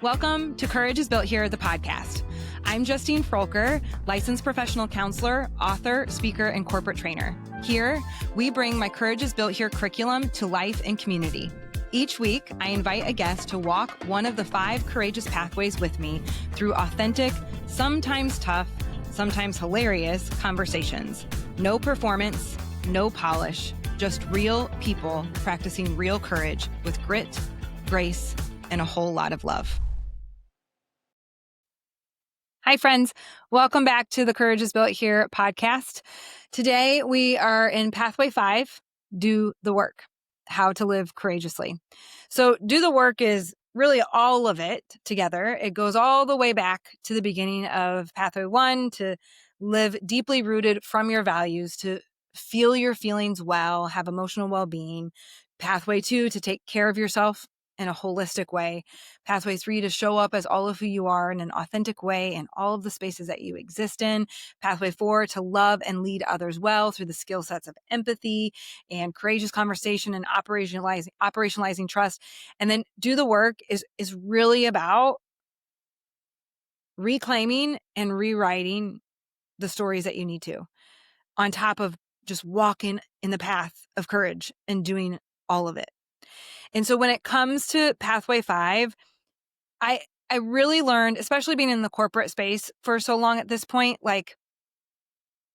Welcome to Courage is Built Here, the podcast. I'm Justine Froelker, licensed professional counselor, author, speaker, and corporate trainer. Here, we bring my Courage is Built Here curriculum to life and community. Each week, I invite a guest to walk one of the 5 courageous pathways with me through authentic, sometimes tough, sometimes hilarious conversations. No performance, no polish, just real people practicing real courage with grit, grace, and a whole lot of love. Hi, friends. Welcome back to the Courage is Built Here podcast. Today, we are in Pathway 5, Do the Work, How to Live Courageously. So do the work is really all of it together. It goes all the way back to the beginning of Pathway 1 to live deeply rooted from your values, to feel your feelings well, have emotional well-being. Pathway 2 to take care of yourself in a holistic way. Pathway 3 to show up as all of who you are in an authentic way in all of the spaces that you exist in. Pathway 4 to love and lead others well through the skill sets of empathy and courageous conversation and operationalizing trust. And then do the work is really about reclaiming and rewriting the stories that you need to, on top of just walking in the path of courage and doing all of it. And so when it comes to Pathway 5, I really learned, especially being in the corporate space for so long at this point, like,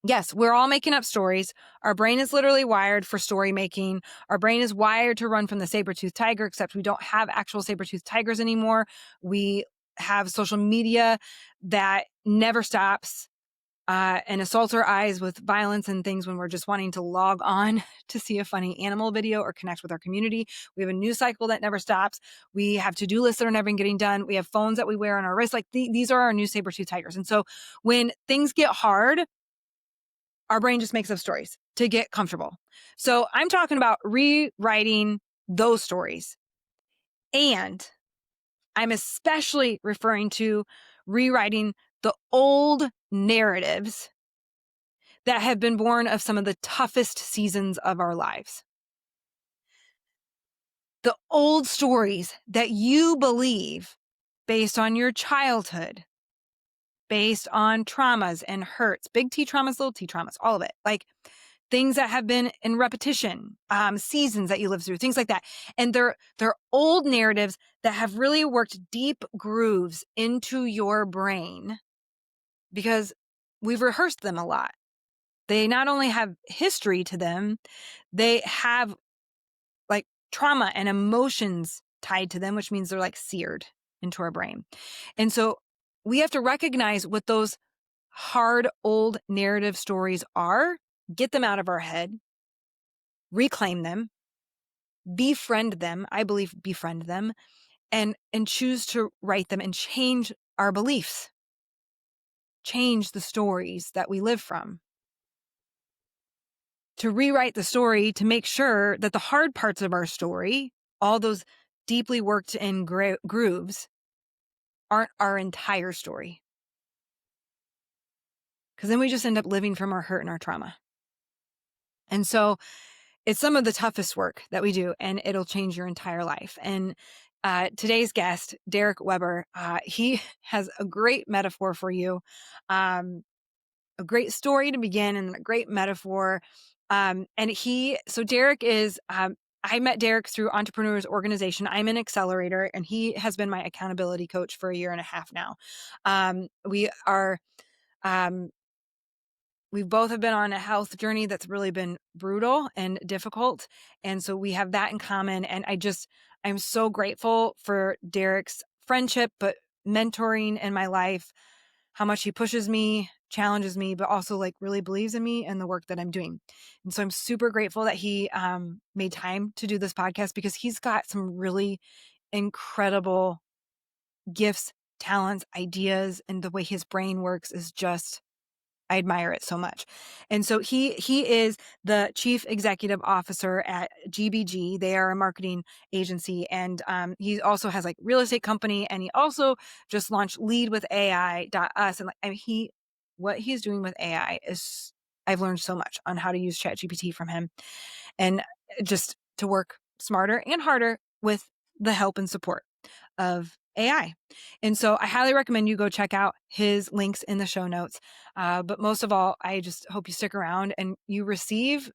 yes, we're all making up stories. Our brain is literally wired for story making. Our brain is wired to run from the saber-toothed tiger, except we don't have actual saber-toothed tigers anymore. We have social media that never stops. And assaults our eyes with violence and things when we're just wanting to log on to see a funny animal video or connect with our community. We have a news cycle that never stops. We have to-do lists that are never getting done. We have phones that we wear on our wrists. Like these are our new saber-tooth tigers. And so when things get hard, our brain just makes up stories to get comfortable. So I'm talking about rewriting those stories. And I'm especially referring to rewriting the old narratives that have been born of some of the toughest seasons of our lives. The old stories that you believe based on your childhood, based on traumas and hurts, big T traumas, little T traumas, all of it. Like things that have been in repetition, seasons that you live through, things like that. And they're old narratives that have really worked deep grooves into your brain because we've rehearsed them a lot. They not only have history to them, they have like trauma and emotions tied to them, which means they're like seared into our brain. And so we have to recognize what those hard old narrative stories are, get them out of our head, reclaim them, befriend them. I believe befriend them and choose to write them and change our beliefs, change the stories that we live from. To rewrite the story to make sure that the hard parts of our story, all those deeply worked in grooves, aren't our entire story. Because then we just end up living from our hurt and our trauma. And so it's some of the toughest work that we do, and it'll change your entire life. And today's guest, Derek Weber, he has a great metaphor for you, a great story to begin and a great metaphor. So Derek is, I met Derek through Entrepreneurs Organization. I'm an accelerator, and he has been my accountability coach for 1.5 years now. We both have been on a health journey that's really been brutal and difficult. And so we have that in common. And I'm so grateful for Derek's friendship, but mentoring in my life, how much he pushes me, challenges me, but also like really believes in me and the work that I'm doing. And so I'm super grateful that he made time to do this podcast because he's got some really incredible gifts, talents, ideas, and the way his brain works is just, I admire it so much. And so he is the chief executive officer at GBG. They are a marketing agency. And he also has like real estate company. And he also just launched leadwithai.us. And what he's doing with AI is, I've learned so much on how to use ChatGPT from him and just to work smarter and harder with the help and support of AI. And so I highly recommend you go check out his links in the show notes. But most of all, I just hope you stick around and you receive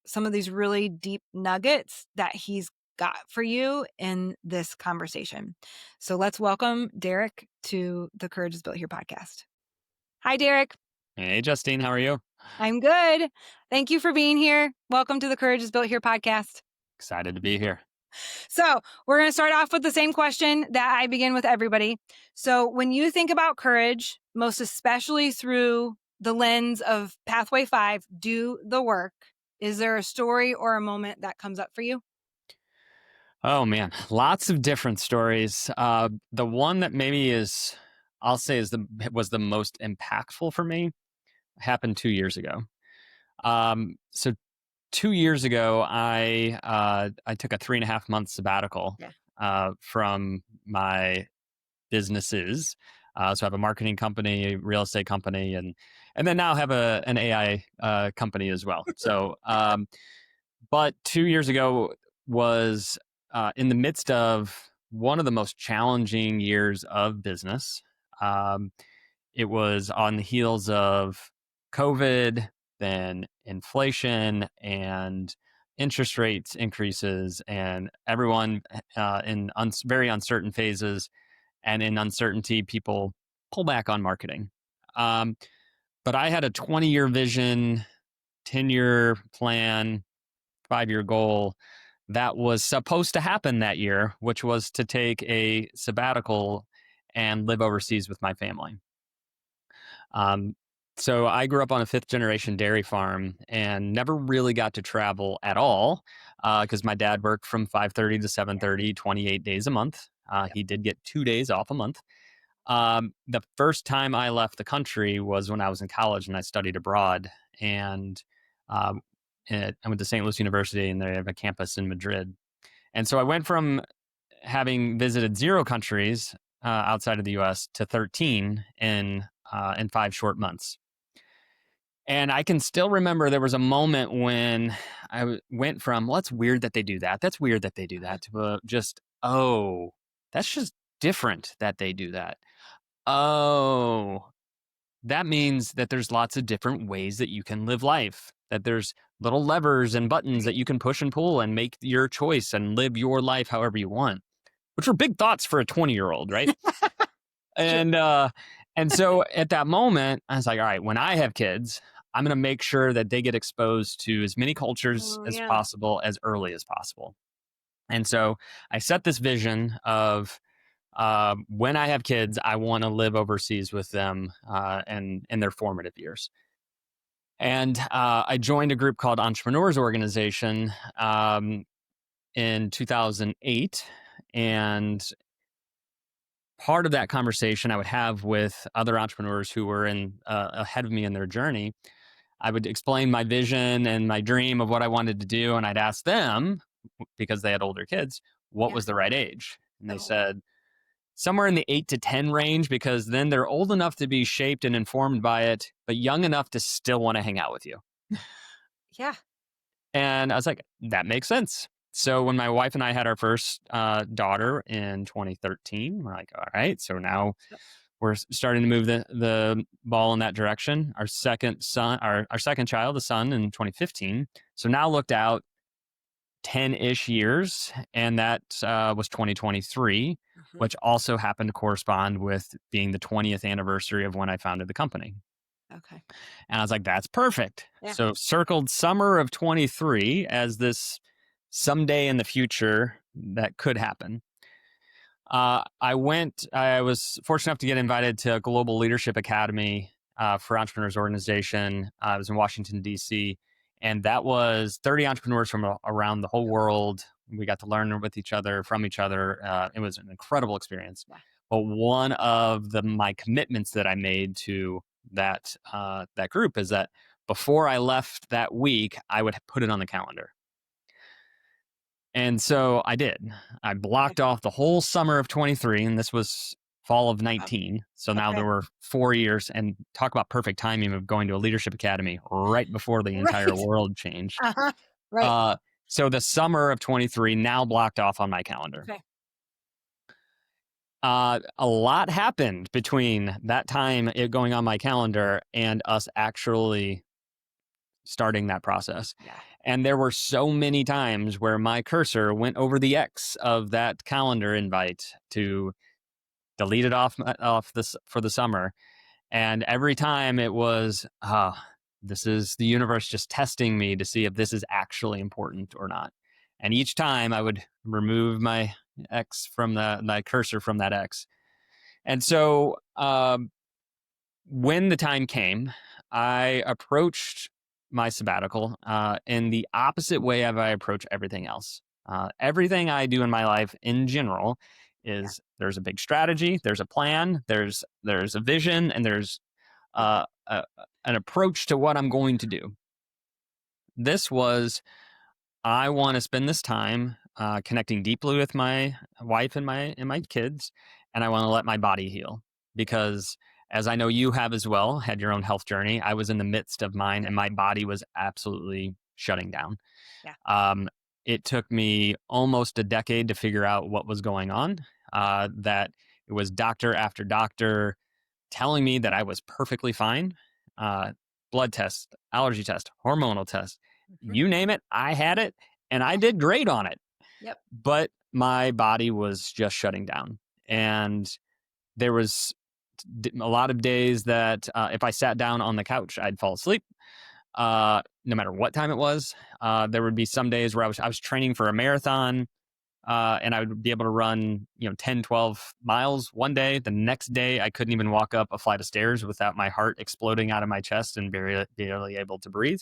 some of these really deep nuggets that he's got for you in this conversation. So let's welcome Derek to the Courage is Built Here podcast. Hi, Derek. Hey, Justine, how are you? I'm good. Thank you for being here. Welcome to the Courage is Built Here podcast. Excited to be here. So we're going to start off with the same question that I begin with everybody. So when you think about courage, most especially through the lens of Pathway 5, do the work, is there a story or a moment that comes up for you? Oh man, lots of different stories. The one that maybe I'll say was the most impactful for me happened 2 years ago. So 2 years ago, I took a 3.5 month sabbatical from my businesses. So I have a marketing company, real estate company, and then now have an AI company as well. So, but 2 years ago was in the midst of one of the most challenging years of business. Um, it was on the heels of COVID, then inflation and interest rates increases, and everyone in very uncertain phases. And in uncertainty, people pull back on marketing. Um, but I had a 20-year vision, 10-year plan, 5-year goal that was supposed to happen that year, which was to take a sabbatical and live overseas with my family. So I grew up on a 5th-generation dairy farm and never really got to travel at all because my dad worked from 5:30 to 7:30, 28 days a month. He did get 2 days off a month. The first time I left the country was when I was in college and I studied abroad. And um, I went to St. Louis University and they have a campus in Madrid. And so I went from having visited 0 countries outside of the US to 13 in 5 short months. And I can still remember there was a moment when went from, well, that's weird that they do that. That's weird that they do that to just, oh, that's just different that they do that. Oh, that means that there's lots of different ways that you can live life, that there's little levers and buttons that you can push and pull and make your choice and live your life however you want, which were big thoughts for a 20-year-old, right? and so at that moment, I was like, all right, when I have kids, I'm going to make sure that they get exposed to as many cultures as possible as early as possible. And so I set this vision of when I have kids, I want to live overseas with them and in their formative years. And I joined a group called Entrepreneurs Organization in 2008. And part of that conversation I would have with other entrepreneurs who were ahead of me in their journey, I would explain my vision and my dream of what I wanted to do. And I'd ask them, because they had older kids, what was the right age? And they said, somewhere in the 8 to 10 range, because then they're old enough to be shaped and informed by it, but young enough to still want to hang out with you. Yeah. And I was like, that makes sense. So when my wife and I had our first daughter in 2013, we're like, all right, so now we're starting to move the ball in that direction. Our second son, our second child, a son, in 2015. So now looked out 10-ish years, and that was 2023, which also happened to correspond with being the 20th anniversary of when I founded the company. Okay. And I was like, that's perfect. Yeah. So circled summer of 23 as this someday in the future that could happen. I was fortunate enough to get invited to a Global Leadership Academy for Entrepreneurs Organization. I was in Washington, D.C., and that was 30 entrepreneurs from around the whole world. We got to learn with each other, from each other. It was an incredible experience. Yeah. But one of my commitments that I made to that group is that before I left that week, I would put it on the calendar. And so I did. I blocked off the whole summer of 23, and this was fall of 19. So now there were 4 years, and talk about perfect timing of going to a leadership academy right before the entire world changed. Right. So the summer of 23 now blocked off on my calendar. Okay. A lot happened between that time, it going on my calendar, and us actually starting that process. Yeah. And there were so many times where my cursor went over the X of that calendar invite to delete it off this for the summer. And every time it was, this is the universe just testing me to see if this is actually important or not. And each time I would remove my X from my cursor from that X. And so when the time came, I approached my sabbatical in the opposite way of I approach everything else. Everything I do in my life in general Yeah. is there's a big strategy, there's a plan, there's a vision, and there's Yep. uh, a, an approach to what I'm going to do. This was I want to spend this time connecting deeply with my wife and my kids, and I want to let my body heal because, as I know you have as well, had your own health journey. I was in the midst of mine, Yep. and my body was absolutely shutting down. Yeah. Um, it took me almost a decade to figure out what was going on. That it was doctor after doctor telling me that I was perfectly fine. Uh, Blood test, allergy test, hormonal test, Mhm. you name it, I had it, and I Yeah. did great on it. Yep. But my body was just shutting down, Yeah. and there was a lot of days that if I sat down on the couch, I'd fall asleep. No matter what time it was, there would be some days where I was training for a marathon, and I would be able to run, 10, 12 miles one day. The next day, I couldn't even walk up a flight of stairs without my heart exploding out of my chest and barely able to breathe.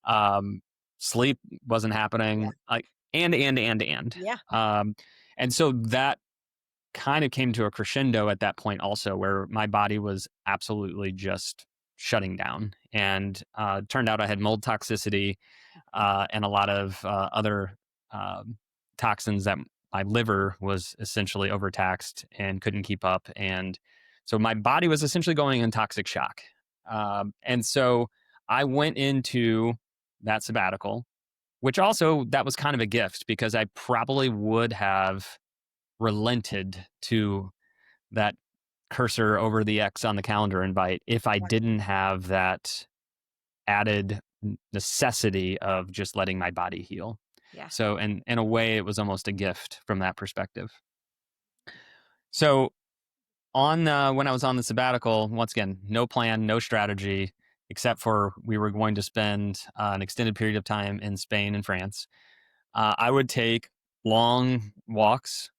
Um, Sleep wasn't Yeah. happening. Like, and. Yeah. Um, and so that kind of came to a crescendo at that point, also, where my body was absolutely just shutting down. And turned out I had mold toxicity Mhm. and a lot of other um, toxins that my liver was essentially overtaxed and couldn't keep up. And so my body was essentially going in toxic shock. And so I went into that sabbatical, which also that was kind of a gift because I probably would have relented to that cursor over the X on the calendar invite if I Yeah. didn't have that added necessity of just letting my body heal. Yeah. So, in a way, it was almost a gift from that perspective. So, on when I was on the sabbatical, once again, no plan, no strategy, except for we were going to spend an extended period of time in Spain and France. I would take long walks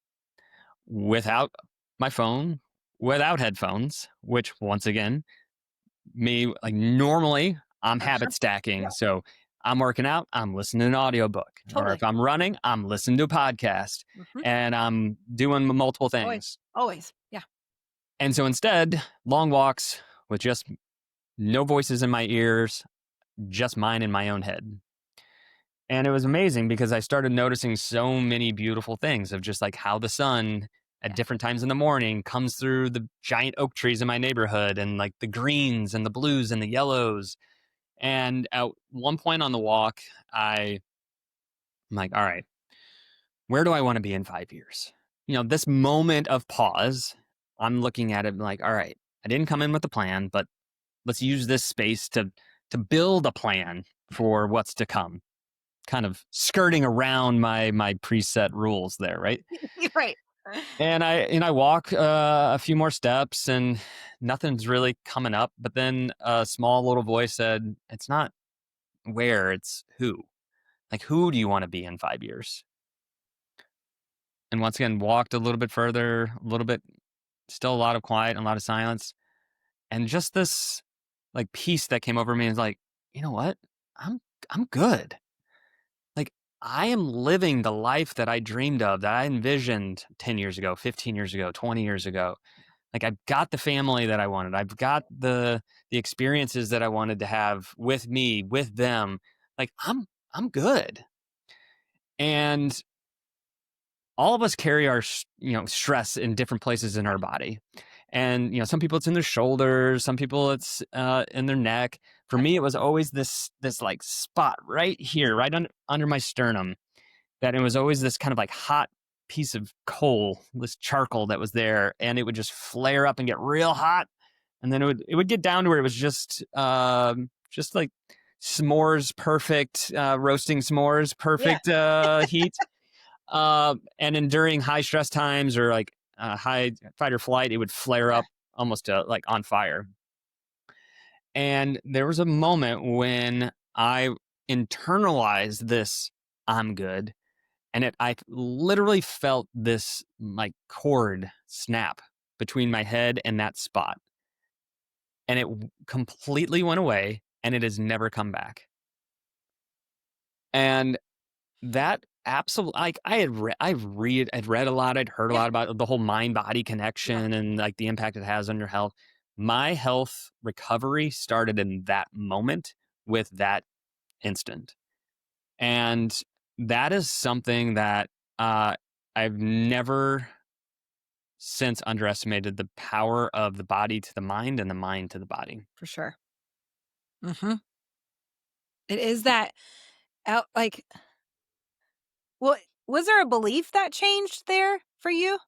without my phone, without headphones, which once again me like normally I'm Uh-huh. habit stacking. Yep. So I'm working out, I'm listening to an audiobook. Or if Totally. I'm running, I'm listening to a podcast Mhm. and I'm doing multiple Always. things. Always. Yeah. And so instead, long walks with just no voices in my ears, just mine in my own head. And it was amazing because I started noticing so many beautiful things of just like how the sun at Yeah. different times in the morning comes through the giant oak trees in my neighborhood and like the greens and the blues and the yellows. And at one point on the walk, I'm like, all right, where do I want to be in 5 years? This moment of pause, I'm looking at it like, all right, I didn't come in with a plan, but let's use this space to build a plan for what's to come. Kind of skirting around my preset rules there, right? You're right. And I walk a few more steps, and nothing's really coming up. But then a small little voice said, "It's not where, it's who." Like, who do you want to be in 5 years? And once again, walked a little bit further, a little bit, still a lot of quiet and a lot of silence. And just this like peace that came over me is like, you know what? I'm I'm good. Like, I am living the life that I dreamed of, that I envisioned 10 years ago, 15 years ago, 20 years ago. Like, I've got the family that I wanted. I've got the experiences that I wanted to have with me, with them. Like, I'm good. And all of us carry our stress in different places in Yeah. our body. And some people it's in their shoulders, some people it's in their neck. For Yep. me, it was always this like spot right here, right under my sternum, that it was always this kind of like hot piece of coal, this charcoal that was there, and it would just flare up and get real hot, and then it would get down to where it was just like s'mores perfect, roasting s'mores Yeah. perfect heat. And then during high stress times or like high fight or flight, it would flare Yeah. up almost like on fire. And there was a moment when I internalized this "I'm good," and I literally felt this like cord snap between my head and that spot, and completely went away, and it has never come back. And that absolutely, like, I'd read a lot, I'd heard a Yeah. lot about the whole mind body Yeah. connection and like the impact it has on your health. My health recovery started in that moment with that instant. And that is something that uh, I've never since underestimated the power of the body to the mind and the mind to the body. For sure. Mhm. It is that out like, well, was there a belief that changed there for you?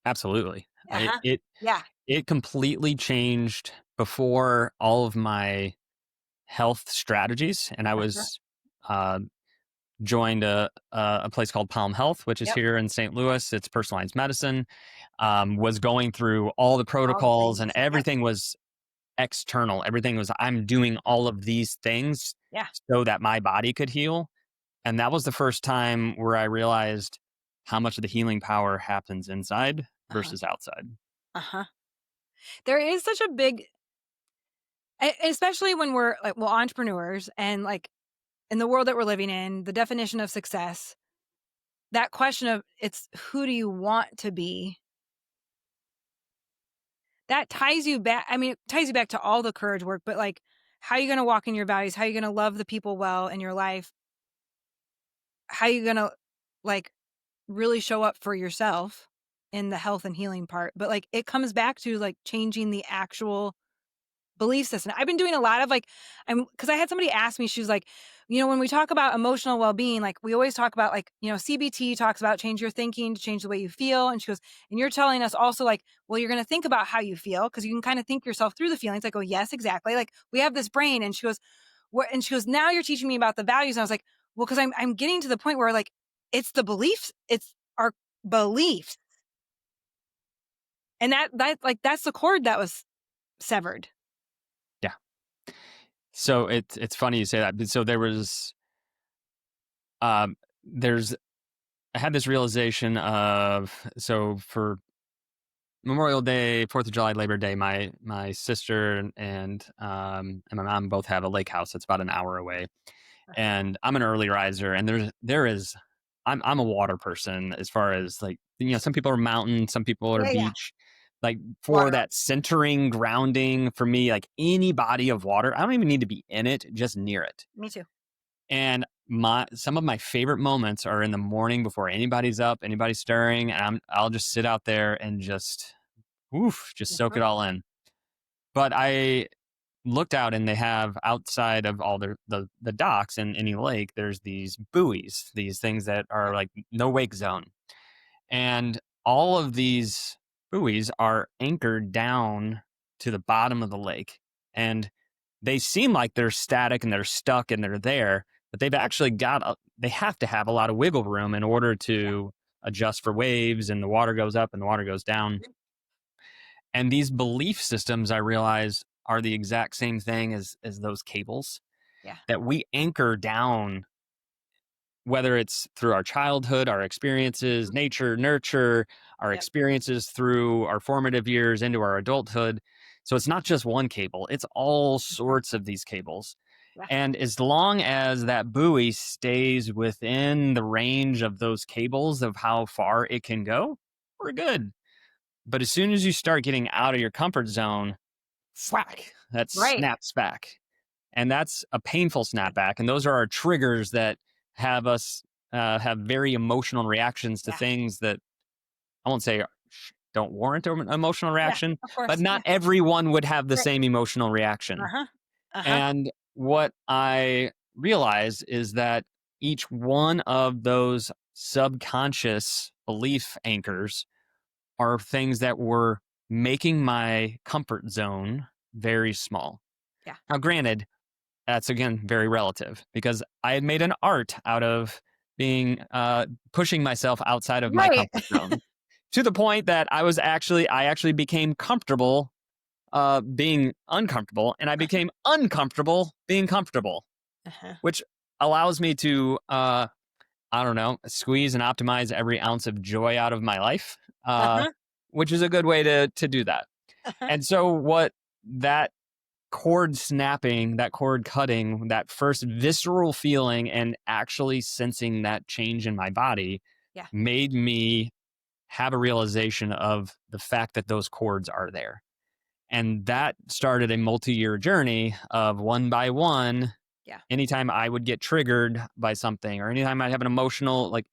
Absolutely. I, Uh-huh. it Yeah, it completely changed before all of my health strategies, and I uh-huh. was uh, joined a place called Palm Health, which is Yep, here in St. Louis. It's personalized medicine. Was going through all the all the protocols, and things. Yep, everything was external. Everything was I'm doing all of these things yeah, so that my body could heal, and that was the first time where I realized how much of the healing power happens inside uh-huh, versus outside. uh-huh. There is such a big especially when we're, like, well, entrepreneurs and, like, in the world that we're living in, the definition of success, that question of it's who do you want to be, that ties you back I mean, it ties you back to all the courage work, but, like, how are you gonna walk in your values? How are you gonna love the people well in your life? How are you gonna, like, really show up for yourself in the health and healing part? But, like, it comes back to, like, changing the actual belief system. I've been doing a lot of like, because I had somebody ask me, she was like, when we talk about emotional well being, like we always talk about like, CBT talks about change your thinking to change the way you feel. And she goes, and you're telling us also like, well, you're going to think about how you feel because you can kind of think yourself through the feelings. I go, yes, exactly. Like we have this brain. And she goes, what? And she goes, now you're teaching me about the values. And I was like, well, because I'm getting to the point where like, it's the beliefs, it's our beliefs. And that like, that's the cord that was severed. Yeah. So it's funny you say that. So um there's I had this realization of so for Memorial Day, 4th of July, Labor Day, my sister and my mom both have a lake house that's about an hour away. And I'm an early riser, and I'm a water person as far as like some people are mountain, some people are Yeah, yeah. beach. Like for Water. that centering, grounding for me, like any body of water, I don't even need to be in it, just near it. Me too. And some of my favorite moments are in the morning before anybody's up, anybody's stirring, and I'll just sit out there and just soak Mhm. it all in. But I looked out and they have outside of all the docks in any lake, there's these buoys, these things that are like no wake zone. And all of these buoys are anchored down to the bottom of the lake. And they seem like they're static and they're stuck and they're there, but they've actually they have to have a lot of wiggle room in order to adjust for waves and the water goes up and the water goes down. And these belief systems, I realize, are the exact same thing as those cables Yeah. that we anchor down, whether it's through our childhood, our experiences, Mhm. nature, nurture, our Yep. experiences through our formative years into our adulthood. So it's not just one cable, it's all Mhm. sorts of these cables. Yeah. And as long as that buoy stays within the range of those cables of how far it can go, we're good. But as soon as you start getting out of your comfort zone, whack, that Right. snaps back. And that's a painful snapback. And those are our triggers that have us have very emotional reactions to Yeah. things that I won't say don't warrant an emotional Yeah. reaction, Of but course. not Yeah. everyone would have the Right. same emotional reaction. Uh-huh. Uh-huh. And what I realize is that each one of those subconscious belief anchors are things that were making my comfort zone very small. Yeah. Now, granted, that's again very relative because I had made an art out of being pushing myself outside of my Right. comfort zone to the point that I actually became comfortable being uncomfortable, and I became uncomfortable being comfortable, Uh-huh. which allows me to I don't know, squeeze and optimize every ounce of joy out of my life, Uh-huh. which is a good way to do that. Uh-huh. And so what that cord snapping, that cord cutting, that first visceral feeling and actually sensing that change in my body Yeah. made me have a realization of the fact that those cords are there. And that started a multi-year journey of one by one. Yeah. Anytime I would get triggered by something or anytime I'd have an emotional, like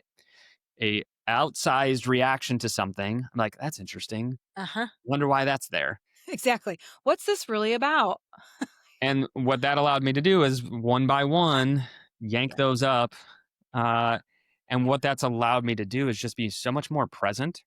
a outsized reaction to something, I'm like, that's interesting. Uh-huh. Wonder why that's there. Exactly. What's this really about? And what that allowed me to do is one by one, yank Yeah. those up. Uh, and what that's allowed me to do is just be so much more present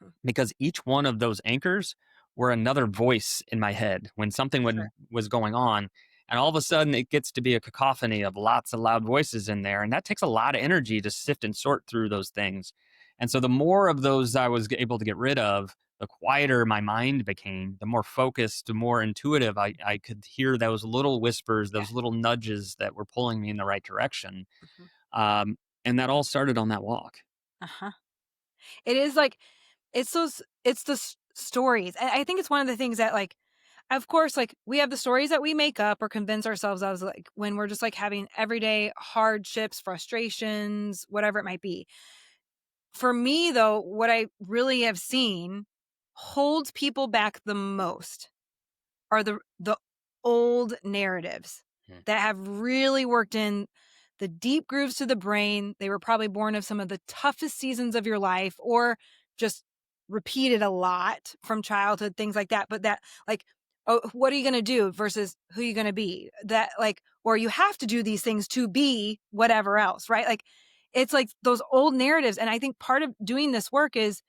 Mhm. because each one of those anchors were another voice in my head when something Sure. was going on. And all of a sudden, it gets to be a cacophony of lots of loud voices in there. And that takes a lot of energy to sift and sort through those things. And so, the more of those I was able to get rid of, the quieter my mind became, the more focused, the more intuitive I could hear those little whispers, Yeah. those little nudges that were pulling me in the right direction. Mhm. Um, and that all started on that walk. Uh-huh. It is like it's the stories. I think it's one of the things that like of course like we have the stories that we make up or convince ourselves of like when we're just like having everyday hardships, frustrations, whatever it might be. For me though, what I really have seen holds people back the most are the old narratives Hmm. that have really worked in the deep grooves to the brain. They were probably born of some of the toughest seasons of your life or just repeated a lot from childhood, things like that. But that like, oh, what are you going to do versus who are you going to be? That like, or you have to do these things to be whatever else, right? Like, it's like those old narratives. And I think part of doing this work is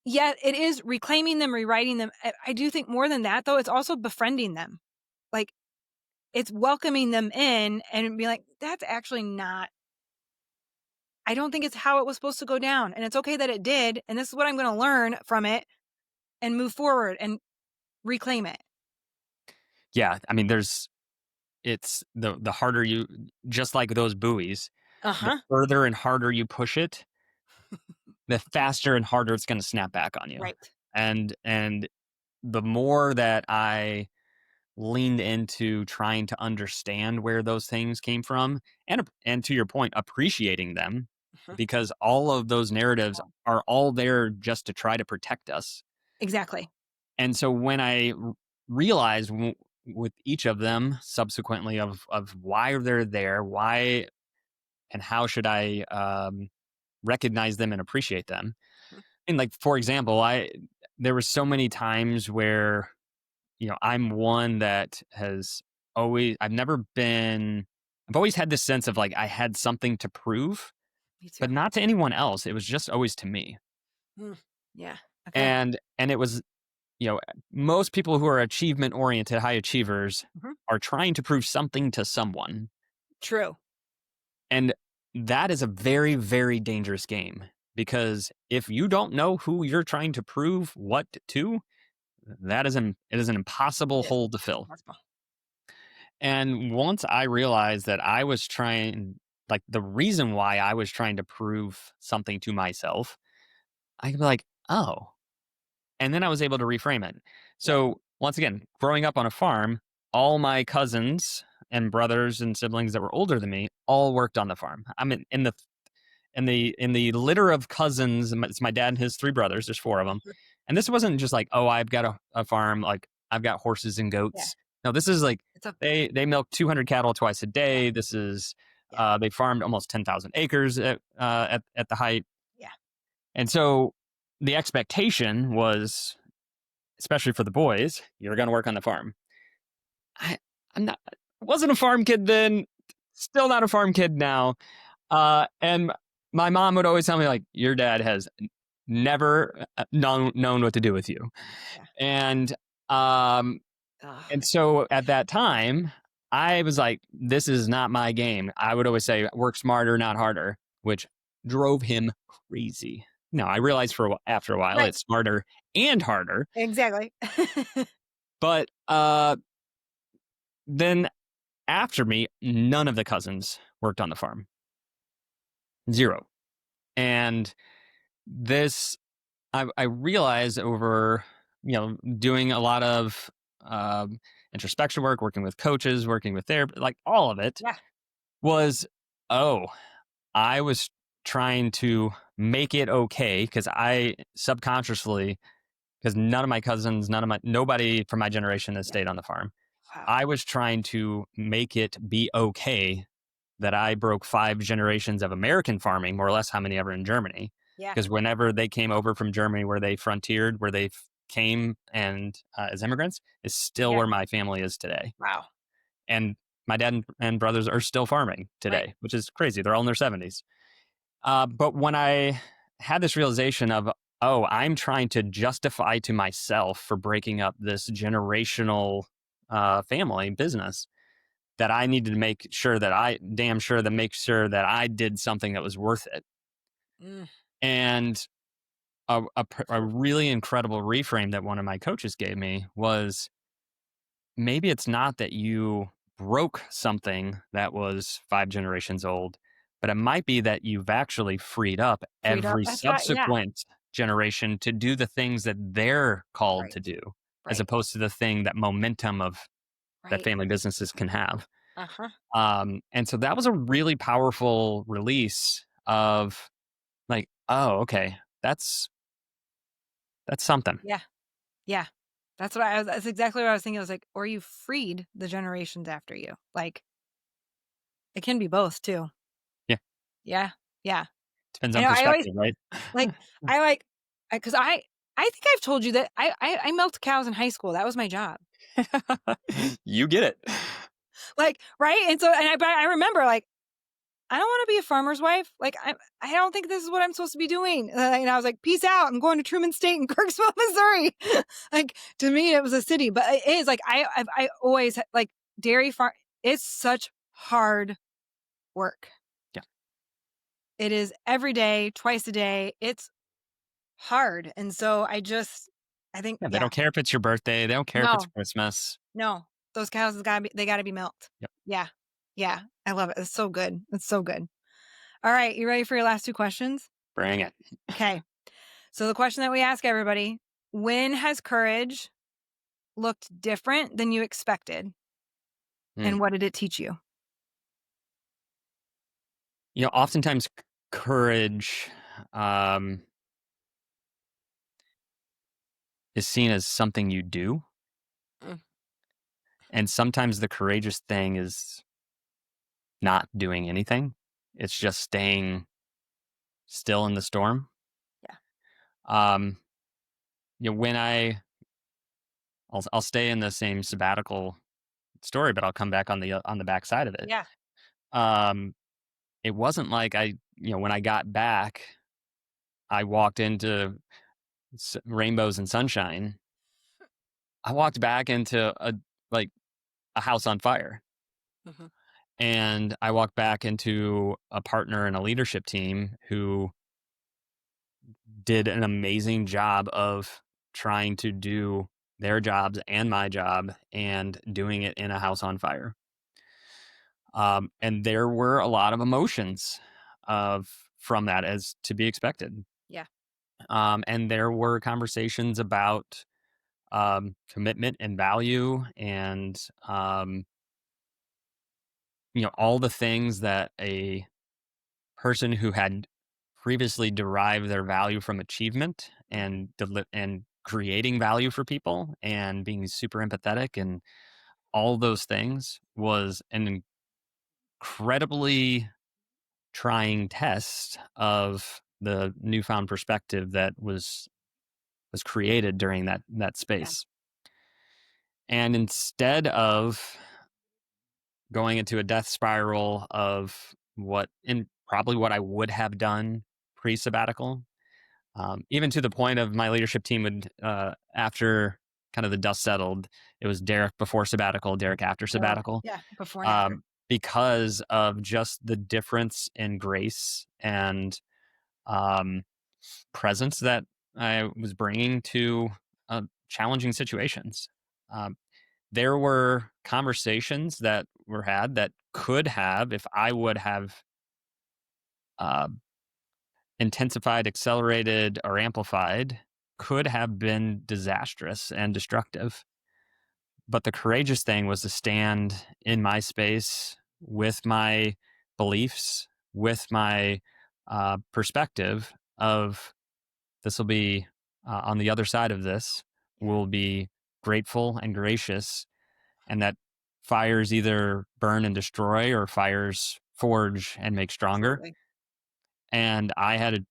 yeah, it is reclaiming them, rewriting them. I do think more than that, though, it's also befriending them. Like, it's welcoming them in and be like, "That's actually not I don't think it's how it was supposed to go down, and it's okay that it did, and this is what I'm gonna learn from it and move forward and reclaim it." Yeah. I mean, it's the harder you, just like those buoys, the Uh-huh. further and harder you push it, the faster and harder it's going to snap back on you. Right. And the more that I leaned into trying to understand where those things came from, and to your point, appreciating them, Mhm. because all of those narratives are all there just to try to protect us. Exactly. And so when I realized with each of them subsequently of why they're there, why and how should I recognize them and appreciate them. Mhm. And like for example, I there were so many times where I'm one that has always I've always had this sense of like I had something to prove, Me too. but not to anyone else. It was just always to me. Mm. Yeah. Okay. And it was, most people who are achievement oriented high achievers Mhm. are trying to prove something to someone. True. And that is a very, very dangerous game because if you don't know who you're trying to prove what to, it is an impossible It is. hole to It's fill. impossible. And once I realized that I was trying, like the reason why I was trying to prove something to myself, I could be like, oh, and then I was able to reframe it. Yeah. So once again, growing up on a farm, all my cousins and brothers and siblings that were older than me all worked on the farm. I'm in the litter of cousins. It's my dad and his three brothers. There's four of them, Mhm. and this wasn't just like, oh, I've got a farm. Like I've got horses and Yeah. goats. No, this is like It's a they milk 200 cattle twice a yeah. day. This is Yeah. they farmed almost 10,000 acres at the height, Yeah. and so the expectation was, especially for the boys, you're going to work on the farm. I I'm not. I wasn't a farm kid then. Still not a farm kid now. And my mom would always tell me, like, your dad has never known what to do with you. Yeah. And um, Ugh. and so at that time, I was like, this is not my game. I would always say, work smarter, not harder, which drove him crazy. No, I realized after a while Right. it's smarter and harder. Exactly. But then after me, none of the cousins worked on the farm. Zero. And this I realized over, doing a lot of introspection work, working with coaches, working with therapy, like all of it Yeah. was, oh, I was trying to make it okay because I subconsciously, because none of my cousins, nobody from my generation has Yeah. stayed on the farm. Wow. I was trying to make it be okay that I broke 5 generations of American farming, more or less how many ever in Germany. Yeah. Because whenever they came over from Germany, where they frontiered, where they came and as immigrants, is still Yeah. where my family is today. Wow. And my dad and brothers are still farming Right. today, which is crazy. They're all in their 70s. But when I had this realization of, oh, I'm trying to justify to myself for breaking up this generational family business, that I needed to make sure that make sure that I did something that was worth it. Mm. And a really incredible reframe that one of my coaches gave me was, maybe it's not that you broke something that was 5 generations old, but it might be that you've actually freed up Freed up. every That's right. Yeah. subsequent generation to do the things that they're called Right. to do, as Right. opposed to the thing that momentum of that Right. family businesses can have. Uh-huh. And so that was a really powerful release of, like, oh, okay, that's something. Yeah. Yeah. That's exactly what I was thinking. I was like, or you freed the generations after you. Like, it can be both too. Yeah, Yeah. Yeah. depends I on know I always perspective, right? like because I think I've told you that I milked cows in high school. That was my job. You get it. Like, right? And so but I remember like I don't want to be a farmer's wife. Like I don't think this is what I'm supposed to be doing. And I was like, peace out. I'm going to Truman State in Kirksville, Missouri. Like to me, it was a city, but it is like I always like dairy farm. It's such hard work. Yeah, It is every day, twice a day. It's hard, and so I think yeah. They yeah, don't care if it's your birthday. They don't care if it's no, Christmas. no, those cows they gotta be milked. Yep, Yeah, yeah, I love it. It's so good. It's so good. All right, you ready for your last 2 questions? bring it. Okay. So the question that we ask everybody, when has courage looked different than you expected, Mm. and what did it teach you? Oftentimes courage um, is seen as something you do, Mm, and sometimes the courageous thing is not doing anything. It's just staying still in the storm. yeah, Um, when I'll stay in the same sabbatical story, but I'll come back on the backside of it. yeah. Um, it wasn't like when I got back, I walked into rainbows and sunshine. I walked back into like a house on fire, Mhm. and I walked back into a partner and a leadership team who did an amazing job of trying to do their jobs and my job and doing it in a house on fire. And there were a lot of emotions of from that, as to be expected. Yeah, And there were conversations about commitment and value, and all the things that a person who had previously derived their value from achievement mhm, and creating value for people and being super empathetic and all those things was an incredibly trying test of the newfound perspective that was created during that yeah, space. And instead of going into a death spiral of probably what I would have done pre sabbatical. Even to the point of my leadership team would, after kind of the dust settled, it was Derek before sabbatical, Derek after Oh, sabbatical, yeah, before and after. because of just the difference in grace and um, presence that I was bringing to challenging situations. Um, there were conversations that were had that could have, if I would have uh, intensified, accelerated, or amplified, could have been disastrous and destructive. But the courageous thing was to stand in my space with my beliefs, with my perspective of this will be on the other side of this, Yeah, we'll be grateful and gracious, and that fires either burn and destroy or fires forge and make stronger. absolutely. And I had a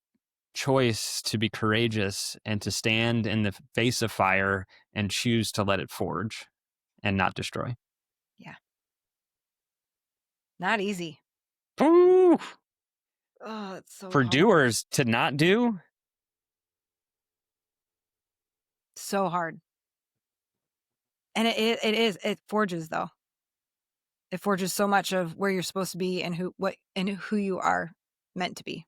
choice to be courageous and to stand in the face of fire and choose to let it forge and not destroy. Yeah, not easy. Ooh, Oh, it's so for hard. doers to not do. So hard. And it forges though. It forges so much of where you're supposed to be and who you are meant to be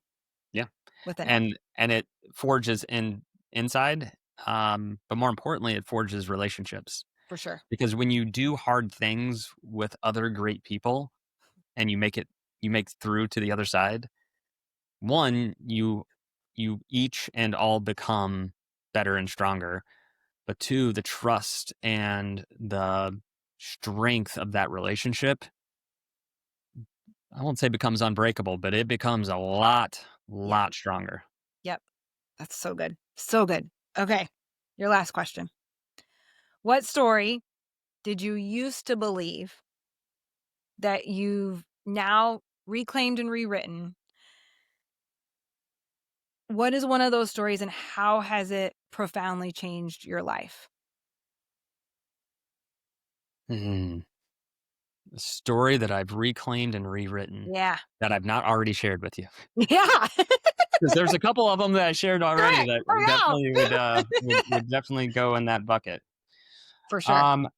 Yeah. within it, And it forges inside, but more importantly, it forges relationships. for sure. Because when you do hard things with other great people and you make through to the other side, one, you each and all become better and stronger. But two, the trust and the strength of that relationship, I won't say becomes unbreakable, but it becomes a Yeah. lot stronger. Yep. That's so good. So good. Okay. Your last question. What story did you used to believe that you've now reclaimed and rewritten? What is one of those stories and how has it profoundly changed your life? Hmm. A story that I've reclaimed and rewritten Yeah. that I've not already shared with you. Yeah. 'Cause there's a couple of them that I shared Do already it. that Bring it out. definitely would definitely go in that bucket. For sure. Um,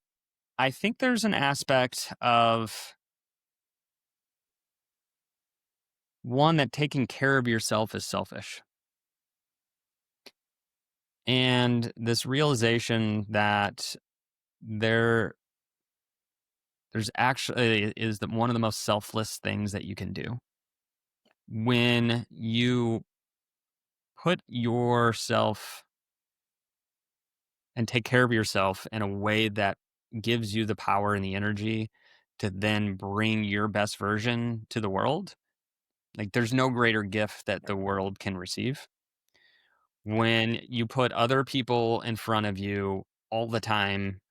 I think there's an aspect of one that taking care of yourself is selfish. And this realization that there there's actually is one of the most selfless things that you can do. When you put yourself and take care of yourself in a way that gives you the power and the energy to then bring your best version to the world. Like there's no greater gift that the world can receive. When you put other people in front of you all the time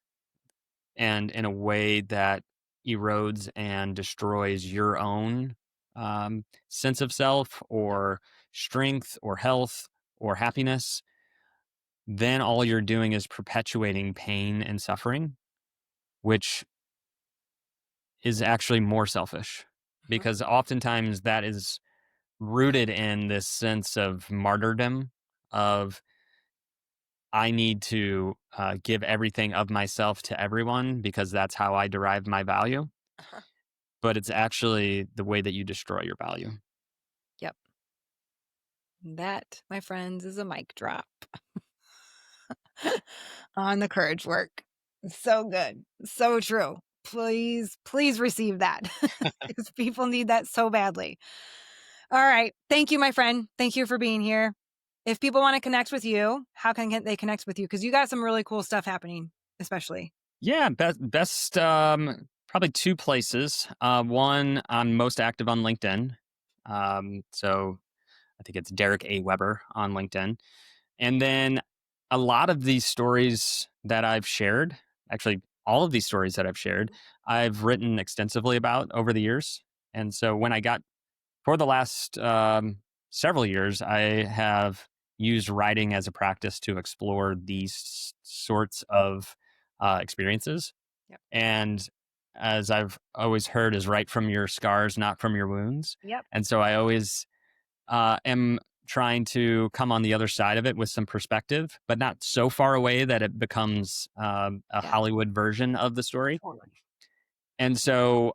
and in a way that erodes and destroys your own sense of self or strength or health or happiness, then all you're doing is perpetuating pain and suffering, which is actually more selfish Mhm. because oftentimes that is rooted in this sense of martyrdom of I need to give everything of myself to everyone because that's how I derive my value. Uh-huh. But it's actually the way that you destroy your value. Yep. That, my friends, is a mic drop on the courage work. So good. So true. Please, please receive that because people need that so badly. All right. Thank you, my friend. Thank you for being here. If people want to connect with you, how can they connect with you? Because you got some really cool stuff happening, especially. Yeah, best probably two places. One, I'm most active on LinkedIn. So I think it's Derek A. Weber on LinkedIn. And then a lot of these stories that I've shared, actually, all of these stories that I've shared, I've written extensively about over the years. And so when I got, for the last several years, I have used writing as a practice to explore these sorts of experiences. Yep. And as I've always heard, is right from your scars, not from your wounds. Yep. And so I always am trying to come on the other side of it with some perspective, but not so far away that it becomes a Yeah. Hollywood version of the story. Totally. And so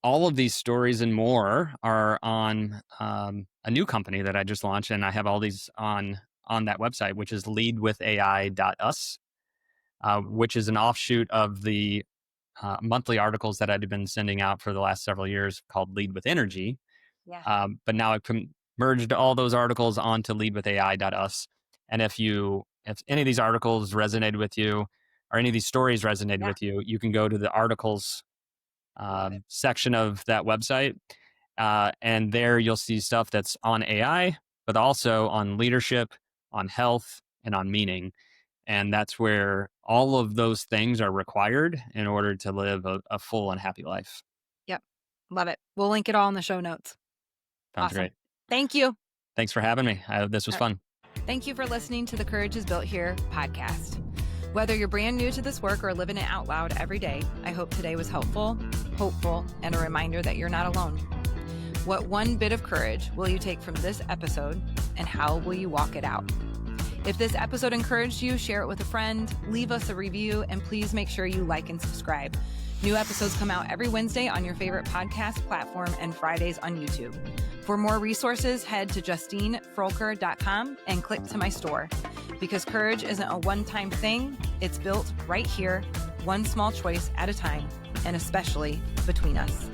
all of these stories and more are on a new company that I just launched, and I have all these on that website, which is leadwithai.us, which is an offshoot of the monthly articles that I'd been sending out for the last several years called Lead with Energy. Yeah. But now I've merged all those articles onto leadwithai.us. And if any of these articles resonated with you, or any of these stories resonated Yeah. with you, you can go to the articles Love it. section of that website. And there you'll see stuff that's on AI, but also on leadership, on health, and on meaning. And that's where all of those things are required in order to live a full and happy life. Yep. Love it. We'll link it all in the show notes. Sounds Awesome. great. Thank you. Thanks for having me. This was fun. Thank you for listening to the Courage is Built Here podcast. Whether you're brand new to this work or living it out loud every day, I hope today was helpful, hopeful, and a reminder that you're not alone. What one bit of courage will you take from this episode, and how will you walk it out? If this episode encouraged you, share it with a friend, leave us a review, and please make sure you like and subscribe. New episodes come out every Wednesday on your favorite podcast platform and Fridays on YouTube. For more resources, head to JustineFroelker.com and click to my store. Because courage isn't a one-time thing, it's built right here, one small choice at a time, and especially between us.